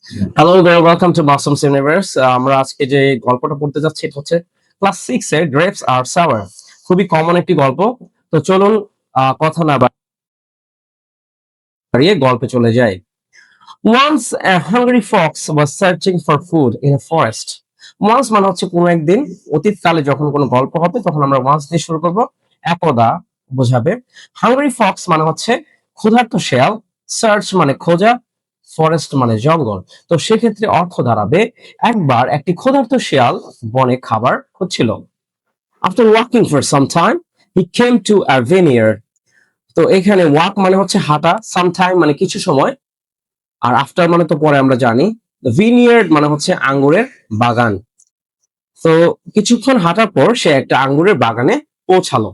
Hello there, welcome to Masum's universe. আমরা আজকে যে গল্পটা পড়তে যাচ্ছি এটা হচ্ছে ক্লাস 6 এর গ্রেপস আর সাওয়ার। খুবই কমন একটি গল্প। তো চলুন কথা না বাড়িয়ে গল্পে চলে যাই। Once a hungry fox was searching for food in a forest. Once মানে হচ্ছে কোনো একদিন, অতীতকালে যখন কোনো গল্প হবে তখন আমরা once দিয়ে শুরু করব। একদা বোঝাবে। Hungry fox মানে হচ্ছে ক্ষুধার্ত শেয়াল, সার্চ মানে খোঁজা, ফরেস্ট মানে জঙ্গল। তো সেক্ষেত্রে অর্থ দাঁড়াবে একবার একটি ক্ষুধার্ত শেয়াল বনে খাবার খুঁজছিল। After walking for some time, he came to a vineyard. তো এখানে ওয়াক মানে হচ্ছে হাঁটা, সামটাইম মানে কিছু সময়, আর আফটার মানে তো পরে আমরা জানি। ভিনিয়ার্ড মানে হচ্ছে আঙ্গুরের বাগান। তো কিছুক্ষণ হাঁটার পর সে একটা আঙ্গুরের বাগানে পৌঁছালো।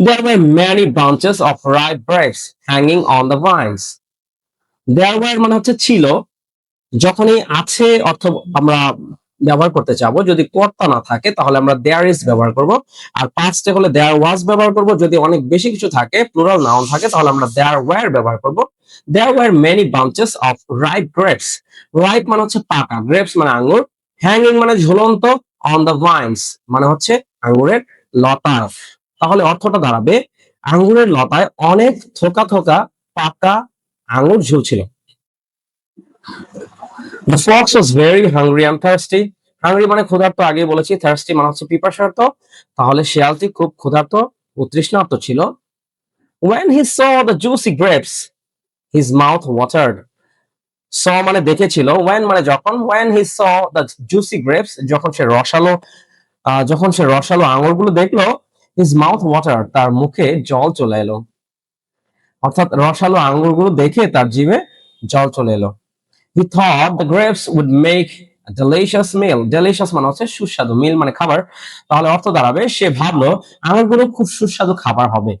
There were many branches of ripe grapes hanging on the vines. There were মানে হচ্ছে ছিল, যখনই আছে অর্থ আমরা ব্যবহার করতে চাবো, যদি কর্তা না থাকে তাহলে আমরা দেয়ার ইজ ব্যবহার করব, আর পাস্টে হলে দেয়ার ওয়াজ ব্যবহার করব। যদি অনেক বেশি কিছু থাকে, প্লুরাল নাউন থাকে, তাহলে আমরা দেয়ার ওয়্যার ব্যবহার করব। There were many bunches of ripe grapes. Ripe মানে হচ্ছে পাকা, গ্রেপস মানে আঙ্গুর, হ্যাঙ্গিং মানে ঝুলন্ত, অন দ্য ভাইন্স মানে হচ্ছে আঙ্গুরের লতা। তাহলে অর্থটা দাঁড়াবে আঙ্গুরের লতায় অনেক থোকা থোকা পাকা আঙ্গুর ঝুলছিল। The fox was very hungry and thirsty. Hungry মানে ক্ষুধার্ত, আগেই বলেছি। thirsty মানে হচ্ছে পিপাসার্ত। তাহলে শিয়ালটি খুব ক্ষুধার্ত ও তৃষ্ণার্ত ছিল। When he saw the juicy grapes, his mouth watered. Saw মানে দেখেছিল, when মানে যখন, when he saw the juicy grapes যখন সে রসালো আঙুরগুলো দেখলো, his mouth watered, তার মুখে জল চলে এলো। অর্থাৎ রসালো আঙুরগুলো দেখে তার জিভে জল চলে এলো। He thought the grapes would make a delicious meal. Delicious মানে হচ্ছে সুস্বাদু, meal মানে খাবার। তাহলে অর্থ দাঁড়াবে সে ভাবলো আঙুরগুলো খুব সুস্বাদু খাবার হবে।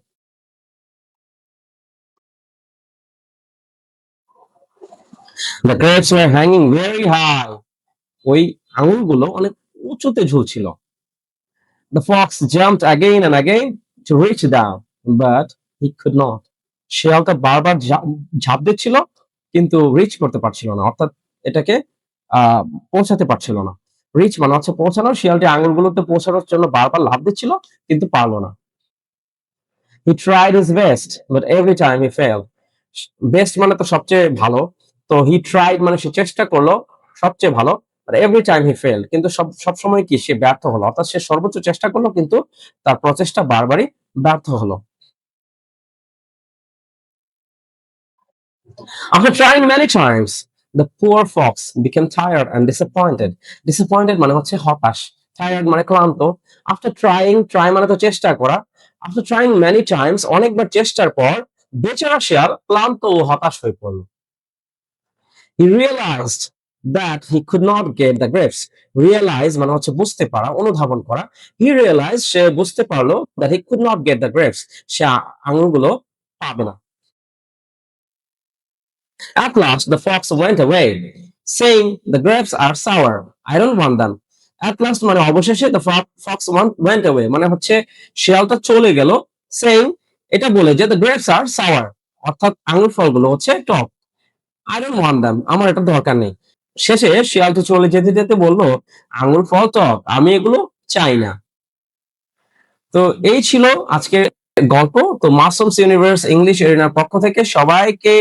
The grapes were hanging very high. ওই আঙুরগুলো অনেক উঁচুতে ঝুলছিল। The fox jumped again and again to reach down, but he could not. শিয়ালটা বারবার ঝাঁপ দিচ্ছিল কিন্তু রিচ করতে পারছিল না, অর্থাৎ এটাকে আহ পৌঁছাতে পারছিল না। রিচ মানে হচ্ছে পৌঁছানো। শিয়ালটি আঙুরগুলোতে পৌঁছানোর জন্য বারবার লাফ দিচ্ছিল কিন্তু পারলো না। He tried his best, but every time he failed. Best মানে তো সবচেয়ে ভালো। তো হি ট্রাইড মানে সে চেষ্টা করলো সবচেয়ে ভালো, but every time he failed, কিন্তু সব সময় কি সে ব্যর্থ হলো। অর্থাৎ সে সর্বোচ্চ চেষ্টা করলো কিন্তু তার প্রচেষ্টা বারবারই ব্যর্থ হলো। After trying many times, the poor fox became tired and disappointed. Disappointed মানে হচ্ছে হতাশ, tired মানে ক্লান্ত। After trying, try মানে তো চেষ্টা করা। After trying many times, অনেকবার চেষ্টার পর বেচারা শিয়াল ক্লান্ত ও হতাশ হয়ে পড়ল। He realized that he could not get the grapes. Realize মানে হচ্ছে বুঝতে পারা, অনুধাবন করা। He realized, সে বুঝতে পারলো, that he could not get the grapes, সে আঙুরগুলো পাবে না। At last, the fox went away, saying, "The grapes are sour. I don't want them." At last মানে অবশেষে, the fox went away মানে হচ্ছে শিয়ালটা চলে গেল, saying এটা বলে যে the grapes are sour, অর্থাৎ আঙ্গুর ফলগুলো হচ্ছে টক। I don't want them, আমার এটা দরকার নেই। শেষে শিয়ালটা চলে যেতে যেতে বলল, আঙ্গুর ফল টক, আমি এগুলো চাই না। তো এই ছিল আজকের গল্প। তো মাসুমস ইউনিভার্স ইংলিশ এরিনার পক্ষ থেকে সবাইকে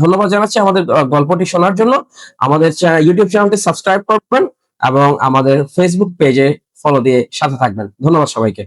ধন্যবাদ জানাচ্ছি আমাদের গল্পটি শোনার জন্য। আমাদের ইউটিউব চ্যানেলটি সাবস্ক্রাইব করবেন এবং আমাদের ফেসবুক পেজে ফলো দিয়ে সাথে থাকবেন। ধন্যবাদ সবাইকে।